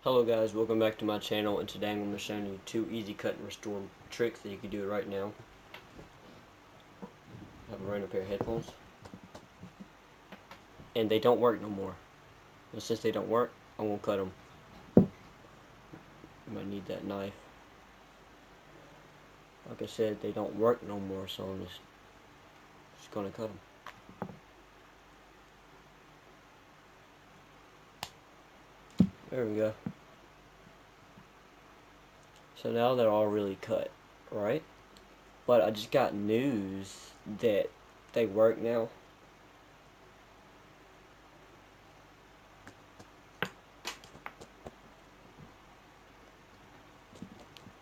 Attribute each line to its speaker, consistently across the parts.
Speaker 1: Hello guys, welcome back to my channel, and today I'm going to be showing you 2 easy cut and restore tricks that you can do right now. I have a random pair of headphones, and they don't work no more. And since they don't work, I won't cut them. You might need that knife. Like I said, they don't work no more, so I'm just going to cut them. There we go. So now they're all really cut, right? But I just got news that they work now.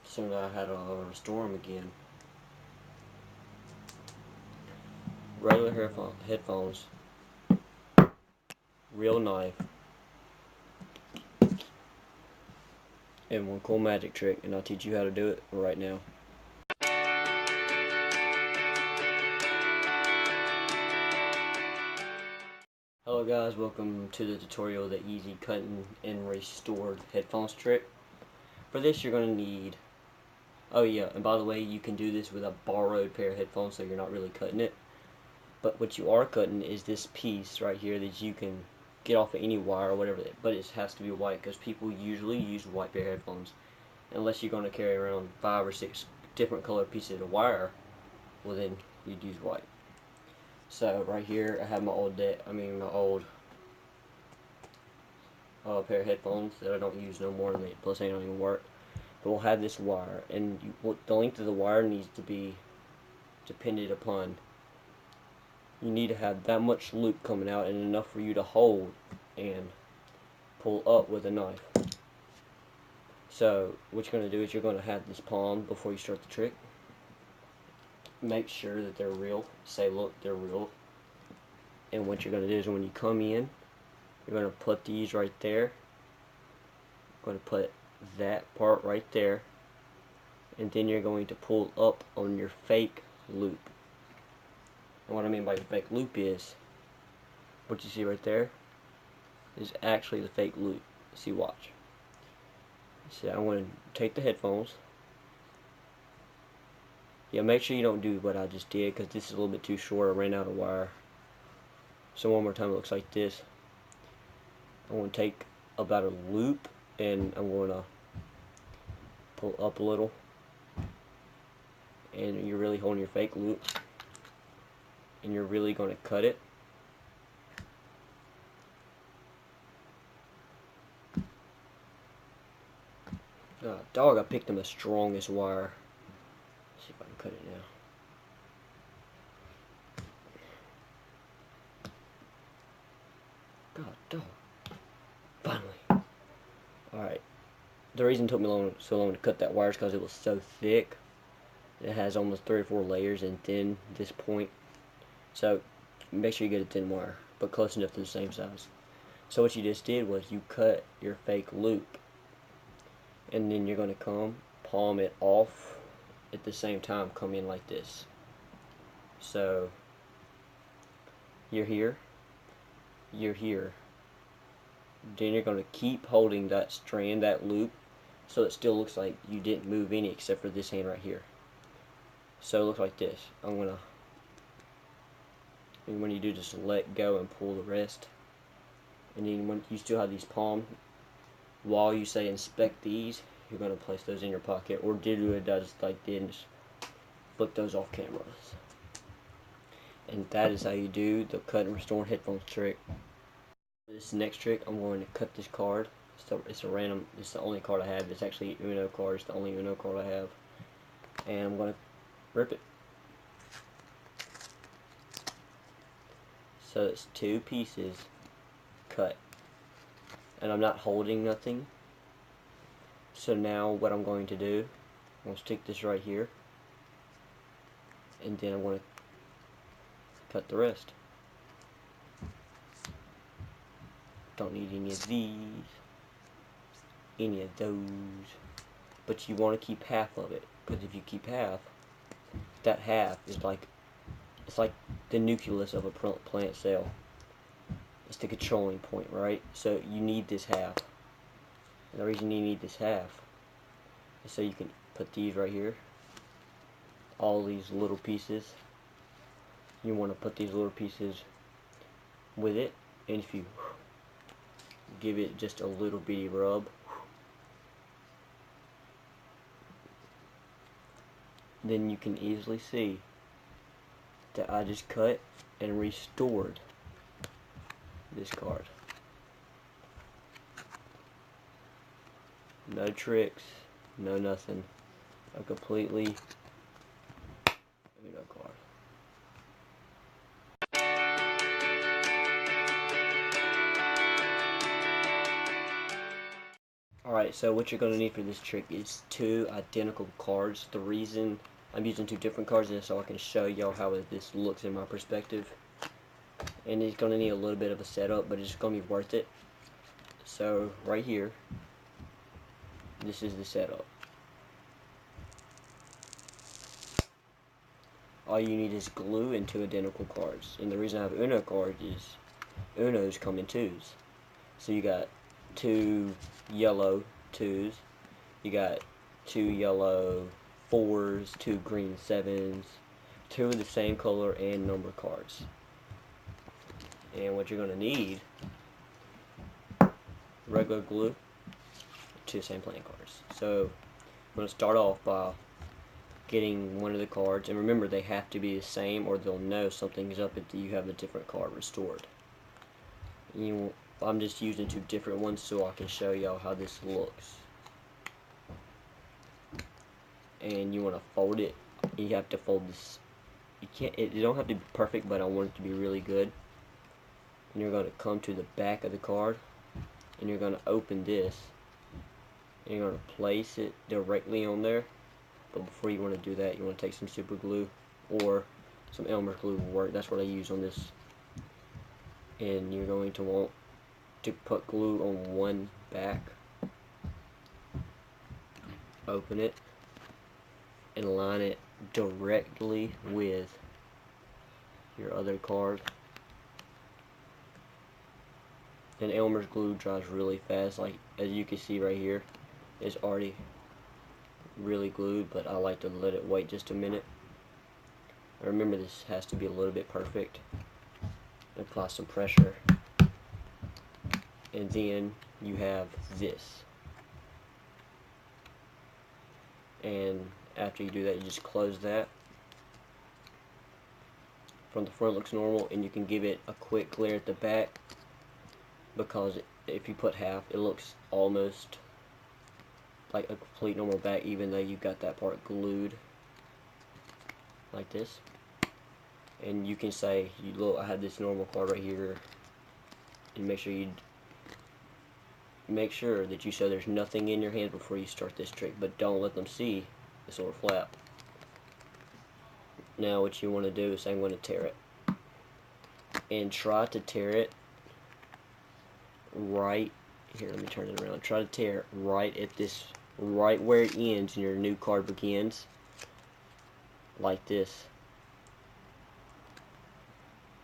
Speaker 1: So now I had to restore them again. Regular headphones, real knife, and one cool magic trick, and I'll teach you how to do it right now. Hello guys, welcome to the tutorial, the easy cutting and restored headphones trick. For this you're going to need, oh yeah, and by the way, you can do this with a borrowed pair of headphones, so you're not really cutting it. But what you are cutting is this piece right here that you can get off of any wire or whatever, but it has to be white because people usually use white pair of headphones. Unless you're going to carry around 5 or 6 different color pieces of wire, well then you'd use white. So right here I have my old pair of headphones that I don't use no more, and plus they don't even work. But we'll have this wire, and the length of the wire needs to be dependent upon, you need to have that much loop coming out and enough for you to hold and pull up with a knife. So what you're going to do is you're going to have this palm before you start the trick. Make sure that they're real. Say, look, they're real. And what you're going to do is when you come in, you're going to put these right there. You're going to put that part right there. And then you're going to pull up on your fake loop. And what I mean by fake loop is, what you see right there is actually the fake loop. See, watch. See, I'm going to take the headphones. Yeah, make sure you don't do what I just did, because this is a little bit too short. I ran out of wire. So one more time, it looks like this. I'm going to take about a loop, and I'm going to pull up a little. And you're really holding your fake loop. And you're really going to cut it. Dog, I picked him the strongest wire. Let's see if I can cut it now. God, dog. Finally. Alright. The reason it took me so long to cut that wire is because it was so thick. It has almost 3 or 4 layers and thin this point. So make sure you get a thin wire, but close enough to the same size. So what you just did was you cut your fake loop, and then you're going to palm it off at the same time, come in like this. So you're here, you're here. Then you're going to keep holding that strand, that loop, so it still looks like you didn't move any except for this hand right here. So it looks like this. And when you do, just let go and pull the rest. And then when you still have these palms, while you say inspect these, you're going to place those in your pocket, or do it just like this, and just flip those off camera. And that is how you do the cut and restore headphones trick. This next trick, I'm going to cut this card. It's the only card I have. It's actually Uno card. It's the only Uno card I have. And I'm going to rip it. So it's 2 pieces cut. And I'm not holding nothing. So now what I'm going to do, I'm going to stick this right here. And then I'm going to cut the rest. Don't need any of these, any of those, but you want to keep half of it, because if you keep half, that half is it's like the nucleus of a plant cell. It's the controlling point, right? So you need this half. And the reason you need this half is so you can put these right here, all these little pieces. You want to put these little pieces with it, and if you give it just a little bitty rub, then you can easily see that I just cut and restored this card. No tricks, no nothing. A completely Uno card. Alright, so what you're going to need for this trick is 2 identical cards. The reason I'm using 2 different cards is so I can show y'all how this looks in my perspective. And it's going to need a little bit of a setup, but it's going to be worth it. So, right here, this is the setup. All you need is glue and 2 identical cards. And the reason I have Uno cards is Unos come in 2s. So you got 2 yellow 2s, you got 2 yellow 4s, 2 green 7s, 2 of the same color and number cards. And what you're going to need, regular glue, 2 same playing cards. So I'm going to start off by getting one of the cards, and remember they have to be the same or they'll know something's up if you have a different card restored. I'm just using 2 different ones so I can show y'all how this looks. And you want to fold it. You have to fold this. You don't have to be perfect, but I want it to be really good. And you're going to come to the back of the card, and you're going to open this, and you're going to place it directly on there. But before you want to do that, you want to take some super glue or some Elmer's glue will work. That's what I use on this. And you're going to want to put glue on one back, open it, and line it directly with your other card. And Elmer's glue dries really fast, like as you can see right here, it's already really glued, but I like to let it wait just a minute. Remember, this has to be a little bit perfect. Apply some pressure, and then you have this. And after you do that, you just close that. From the front looks normal, and you can give it a quick glare at the back, because if you put half, it looks almost like a complete normal back, even though you got that part glued like this. And you can say, look, I have this normal card right here, and make sure that you show there's nothing in your hand before you start this trick, but don't let them see this little flap. Now what you want to do is I'm going to tear it, and try to tear it right here. Let me turn it around. Try to tear it right at this, right where it ends and your new card begins, like this,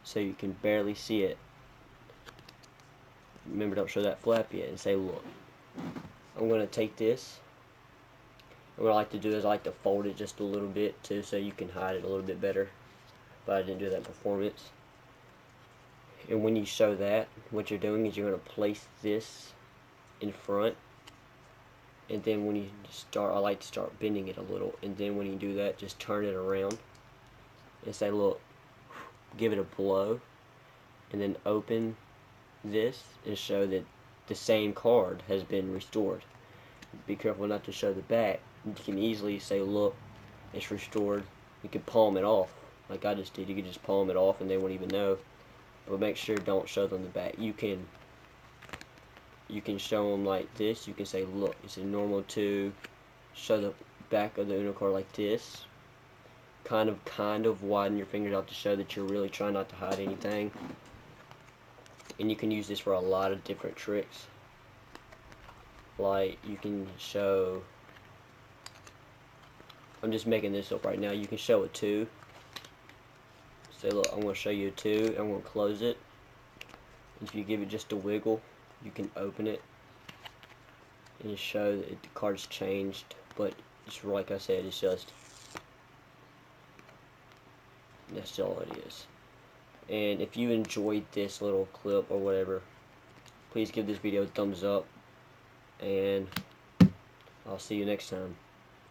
Speaker 1: so you can barely see it. Remember, don't show that flap yet, and say, look, I'm going to take this, and what I like to do is I like to fold it just a little bit too, so you can hide it a little bit better, but I didn't do that in performance. And when you show that, what you're doing is you're going to place this in front, and then when you start, I like to start bending it a little, and then when you do that, just turn it around and say, look, give it a blow, and then open this and show that the same card has been restored. Be careful not to show the back. You can easily say, look, it's restored. You can palm it off like I just did. You can just palm it off and they won't even know. But make sure don't show them the back. You can show them like this. You can say, look, it's a normal 2. Show the back of the Uno card like this. Kind of widen your fingers out to show that you're really trying not to hide anything. And you can use this for a lot of different tricks. Like, you can show, I'm just making this up right now, you can show a 2. Say, look, I'm going to show you a 2, I'm going to close it. If you give it just a wiggle, you can open it. and show that the card's changed, but it's like I said, it's just, that's all it is. And if you enjoyed this little clip or whatever, please give this video a thumbs up, and I'll see you next time.